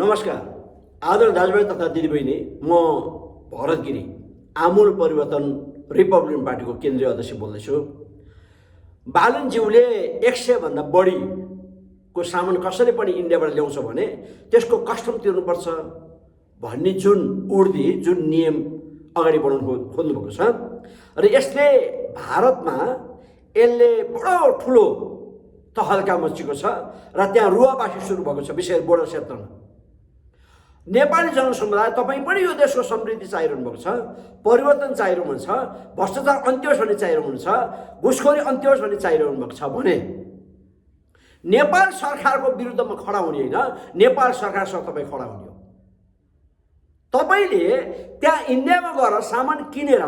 नमस्कार आदरणीय दाजुभाइ तथा दिदीबहिनी, म भरत गिरी आमूल परिवर्तन रिपब्लिकन पार्टीको केन्द्रीय अध्यक्ष बोल्दैछु। बालनज्यूले 100 भन्दा बढीको सामान कसैले पनि इन्डियाबाट ल्याउँछ भने त्यसको कस्टम तिर्नुपर्छ भन्ने जुन नियम अगाडि बढाउनु खोज्नुभएको छ र यसले भारतमा यसले बडो ठुलो तहल्का मचेको छ र त्यहाँ रुवाबासी सुरु भएको छ, विशेष बोर्डर क्षेत्रमा। नेपाली जनसमुदाय तपाईँ पनि यो देशको समृद्धि चाहिरहनु भएको छ, परिवर्तन चाहिरहनु छ, भ्रष्टाचार अन्त्य होस् भन्ने चाहिरहनु छ, घुसखोरी अन्त्य होस् भन्ने चाहिरहनु भएको छ भने नेपाल सरकारको विरुद्धमा खडा हुने होइन, नेपाल सरकारसँग तपाईँ खडा हुने हो। तपाईँले त्यहाँ इन्डियामा गएर सामान किनेर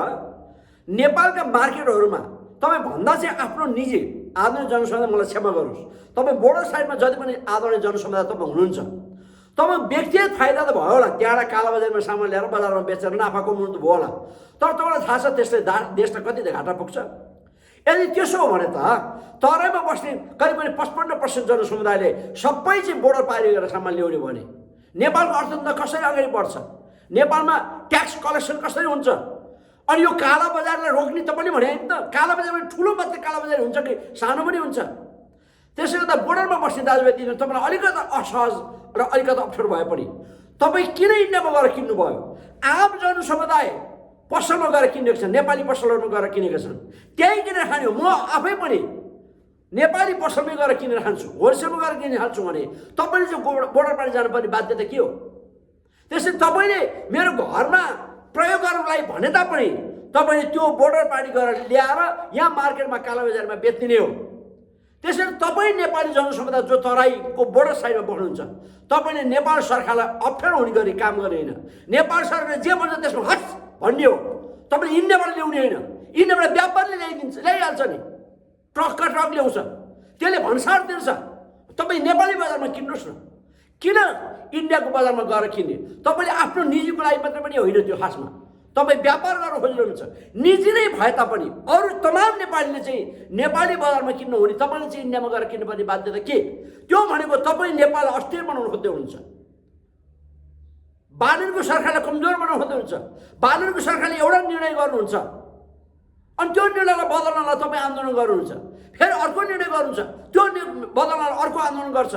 नेपालका मार्केटहरूमा तपाईँ भन्दा चाहिँ आफ्नो निजी आदरणीय जनसमुदाय, मलाई क्षमा गर्नुहोस्, तपाईँ बोर्डर साइडमा जति पनि आदरणीय जनसमुदाय तपाईँ हुनुहुन्छ, तपाईँ व्यक्तिगत फाइदा त भयो होला, त्यहाँबाट कालाबजारमा सामान ल्याएर बजारमा बेचेर नाफा कमाउनु त भयो होला, तर तपाईँलाई थाहा छ त्यसले देशलाई कति घाटा पुग्छ। यदि त्यसो हो भने त तराईमा बस्ने करिब करिब 55% जनसमुदायले सबै चाहिँ बोर्डर पारी गरेर सामान ल्याउने भने नेपालको अर्थतन्त्र कसरी अगाडि बढ्छ, नेपालमा ट्याक्स कलेक्सन कसरी हुन्छ। अनि यो काला बजारलाई रोक्ने त पनि भने होइन त, काला बजारमा ठुलो मात्रै काला बजार हुन्छ कि सानो पनि हुन्छ। त्यसले गर्दा बोर्डरमा बस्ने दाजुभाइ दिनु तपाईँलाई अलिकति असहज र अलिकति अप्ठ्यारो भए पनि तपाईँ किन इन्डियामा गएर किन्नुभयो? आम जनसमुदाय पसलमा गएर किनेको छन्, नेपाली पसलहरूमा गएर किनेका छन्, त्यहीँ किनेर खाने हो। म आफै पनि नेपाली पसलमै गएर किनेर खान्छु, होलसेलमा गएर किनेर खान्छु भने तपाईँले चाहिँ बोर्डर पारी जानुपर्ने बाध्यता के हो? त्यसैले तपाईँले मेरो घरमा प्रयोग गर्नलाई भने तापनि तपाईँले त्यो बोर्डर पारी गरेर ल्याएर यहाँ मार्केटमा कालाबजारमा बेच्ने हो। त्यसैले तपाईँ नेपाली जनसमुदाय जो तराईको बोर्डर साइडमा बस्नुहुन्छ, तपाईँले नेपाल सरकारलाई अप्ठ्यारो हुने गरी काम गर्ने होइन। नेपाल सरकारले जे भन्छ त्यसमा हस् भन्ने हो। तपाईँले इन्डियाबाट ल्याउने होइन, इन्डियाबाट व्यापारले ल्याइहाल्छ नि, ट्रकका ट्रक ल्याउँछ, त्यसले भन्सार तिर्छ। तपाईँ नेपाली बजारमा किन्नुहोस् न, किन इन्डियाको बजारमा गएर किन्ने? तपाईँले आफ्नो निजीको लागि मात्रै पनि होइन, त्यो खासमा तपाईँ व्यापार गर्न खोजिरहनुहुन्छ। निजी नै भए तापनि अरू तमाम नेपालीले चाहिँ नेपाली बजारमा किन्नु हुने, तपाईँले चाहिँ इन्डियामा गएर किन्नुपर्ने बाध्यता के? त्यो भनेको तपाईँ नेपाललाई अस्थिर बनाउनु खोज्दै हुनुहुन्छ, बालनको सरकारलाई कमजोर बनाउनु खोज्दै हुनुहुन्छ, बालनको सरकारले एउटा निर्णय गर्नुहुन्छ अनि त्यो निर्णयलाई बदल्नलाई तपाईँ आन्दोलन गर्नुहुन्छ, फेरि अर्को निर्णय गर्नुहुन्छ, त्यो बदल्नलाई अर्को आन्दोलन गर्छ।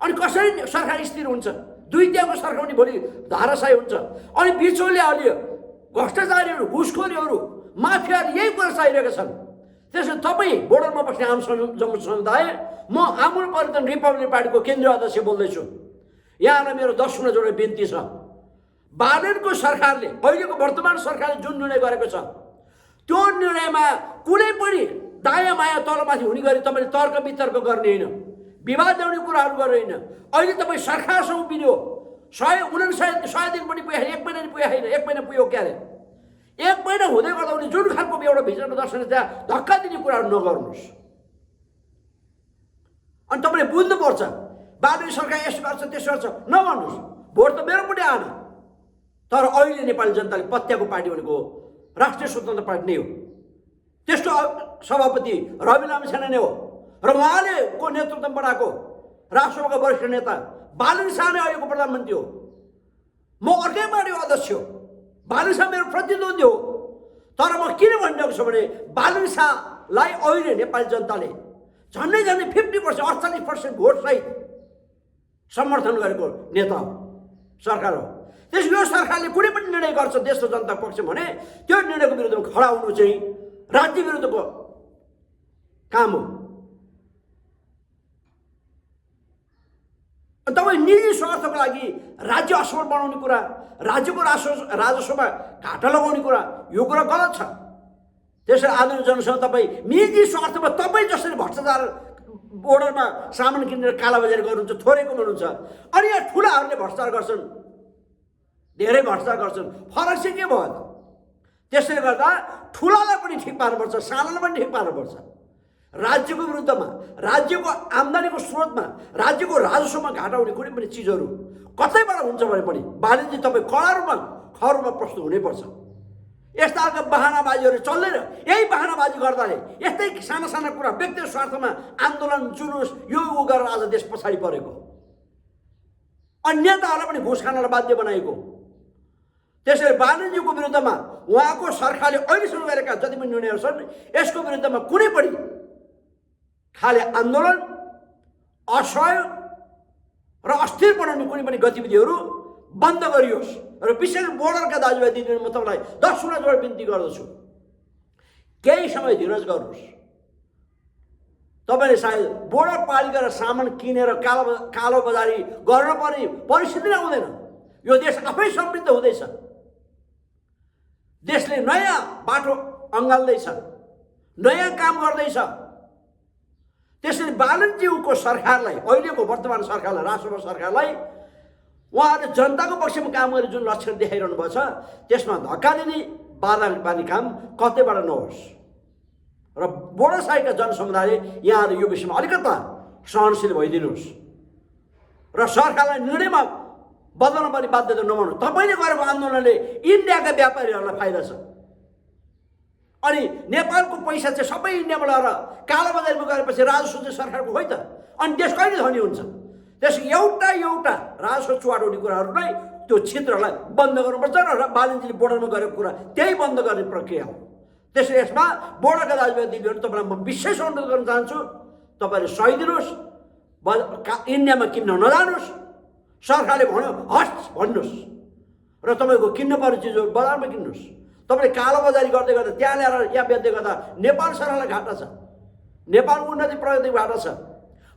अनि कसरी सरकार स्थिर हुन्छ? दुई त्यहाँको सरकार पनि भोलि धाराशाही हुन्छ। अनि बिचौलियाहरूले, भ्रष्टाचारीहरू, घुसखोरीहरू, माफियाहरू यही कुरा चाहिरहेका छन्। त्यसैले तपाईँ बोर्डरमा बस्ने आम जनसमुदाय, म आमूल परिवर्तन रिपब्लिक पार्टीको केन्द्रीय अध्यक्ष बोल्दैछु। यहाँलाई मेरो 10 जोडे बिन्ती छ। बालनको सरकारले, अहिलेको वर्तमान सरकारले जुन निर्णय गरेको छ त्यो निर्णयमा कुनै पनि दायाँ माया तलमाथि हुने गरी तपाईँले तर्क वितर्क गर्ने होइन, विवाद ल्याउने कुराहरू गर्ने होइन। अहिले तपाईँ सरकारसँग उभिने हो। 100 दिन पनि पुगेन, 1 महिना पनि पुगेन, 1 महिना पुग्यो क्या अरे। 1 महिना हुँदै गर्दा पनि जुन खालको एउटा भिजन दर्शन त्यहाँ धक्का दिने कुराहरू नगर्नुहोस्। अनि तपाईँले बुझ्नुपर्छ, बालको सरकार यसो गर्छ त्यसो गर्छ नभन्नुहोस्। भोट त मेरो पनि आएन, तर अहिले नेपाली जनताले पत्याएको पार्टी भनेको राष्ट्रिय स्वतन्त्र पार्टी नै हो। त्यसको सभापति रवि लामिछाने नै हो र उहाँले को नेतृत्वमा बनाएको राष्ट्रसभाका वरिष्ठ नेता बालन शाह नै अहिलेको प्रधानमन्त्री हो। म अर्कै पार्टीको अध्यक्ष हो, बालन शाह मेरो प्रतिद्वन्दी हो। तर म किन भनिरहेको छु भने बालन शाहलाई अहिले नेपाली जनताले झन्डै 50%, 48% भोटसहित समर्थन गरेको नेता हो, सरकार हो। त्यसो यो सरकारले कुनै पनि निर्णय गर्छ देश र जनताको पक्ष भने त्यो निर्णयको विरुद्धमा खडा हुनु चाहिँ राज्य विरुद्धको काम हो। तपाईँ निजी स्वार्थको लागि राज्य असफल बनाउने कुरा, राज्यको राजस्वमा घाटा लगाउने कुरा, यो कुरा गलत छ। त्यसैले आदरणीय जनसँग तपाईँ निजी स्वार्थमा तपाईँ जसरी भ्रष्टाचार बोर्डरमा सामान किनेर कालाबजारी गर्नुहुन्छ, थोरै कमाउनुहुन्छ, अनि यहाँ ठुलाहरूले भ्रष्टाचार गर्छन्, धेरै भ्रष्टाचार गर्छन्, फरक चाहिँ के भयो त? त्यसैले गर्दा ठुलालाई पनि ठिक पार्नुपर्छ, सानालाई पनि ठिक पार्नुपर्छ। राज्यको विरुद्धमा, राज्यको आम्दानीको स्रोतमा, राज्यको राजस्वमा घाटा हुने कुनै पनि चिजहरू कतैबाट हुन्छ भने पनि बालनजी तपाईँ कडा रूपमा खरमा प्रस्तुत हुनैपर्छ। यस्ता खालका बहानाबाजीहरू चल्दैन। यही बहानाबाजी गर्दाले यस्तै साना साना कुरा व्यक्तिगत स्वार्थमा आन्दोलन जुलुस यो गरेर आज देश पछाडि परेको। अन्यताहरूलाई पनि घुस खानलाई बाध्य बनाएको। त्यसैले बालनज्यूको विरुद्धमा उहाँको सरकारले अहिलेसम्म गरेका जति पनि निर्णयहरू छन् यसको विरुद्धमा कुनै पनि खाले आन्दोलन, असहयोग र अस्थिर बनाउने कुनै पनि गतिविधिहरू बन्द गरियोस्। र विशेष बोर्डरका दाजुभाइ दिदीबहिनी, म तपाईँलाई 10 जोड बिन्ती गर्दछु, केही समय धीरज गर्नुहोस्। तपाईँले सायद बोर्डर पारी गरेर सामान किनेर कालो बजारी गर्न पर्ने परिस्थिति नै आउँदैन। यो देश आफै समृद्ध हुँदैछ। देशले नयाँ बाटो अँगाल्दैछ, नयाँ काम गर्दैछ। त्यसैले बालनज्यूको सरकारलाई, अहिलेको वर्तमान सरकारलाई, राष्ट्रसभा सरकारलाई उहाँहरूले जनताको पक्षमा काम गरेर जुन लक्षण देखाइरहनु भएको छ त्यसमा धक्का दिने, बाधा पार्ने काम कतैबाट नहोस्। र बोडो साइडका जनसमुदायले यहाँहरू यो विषयमा अलिकता सहनशील भइदिनुहोस् र सरकारलाई निर्णयमा बदल्न पनि बाध्यता नमान्नु। तपाईँले गरेको आन्दोलनले इन्डियाका व्यापारीहरूलाई फाइदा छ। अनि नेपालको पैसा चाहिँ सबै इन्डियामा लगेर कालोबजारीमा गएपछि राजस्व चाहिँ सरकारको होइन त, अनि देश कहिले धनी हुन्छ? त्यस एउटा राजस्व चुहाट हुने कुराहरू नै त्यो क्षेत्रलाई बन्द गर्नुपर्छ र बालनजीले बोर्डरमा गरेको कुरा त्यही बन्द गर्ने प्रक्रिया हो। त्यसैले यसमा बोर्डरका दाजुभाइ दिदीहरू तपाईँलाई म विशेष अनुरोध गर्न चाहन्छु, तपाईँले सही दिनुहोस्, इन्डियामा किन्न नजानुहोस्। सरकारले भन्यो हस् भन्नुहोस् र तपाईँको किन्नुपर्ने चिजहरू बजारमा किन्नुहोस्। तपाईँले कालोबजारी गर्दै गर्दा त्यहाँ ल्याएर यहाँ बेच्दै गर्दा नेपाल सरकारलाई घाटा छ, नेपालको उन्नति प्रगतिको घाटा छ।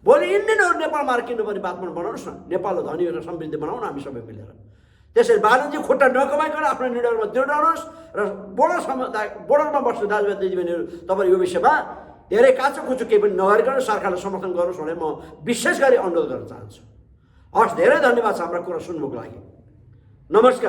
भोलि इन्डियनहरू नेपालमा किन्नुपर्ने बातमा बनाउनुहोस् न, नेपाललाई धनी र समृद्धि बनाउन हामी सबै मिलेर। त्यसैले बालनजी खुट्टा नकमाइकन आफ्नो निर्णयमा दृढ रहनुहोस् र बोर्डरमा बस्ने दाजुभाइ दिदीबहिनीहरू तपाईँले यो विषयमा धेरै काचोकुचो केही पनि नगरिकन सरकारलाई समर्थन गर्नुहोस् भनेर म विशेष गरी अनुरोध गर्न चाहन्छु। हस्, धेरै धन्यवाद छ हाम्रा कुरा सुन्नुको लागि। नमस्कार।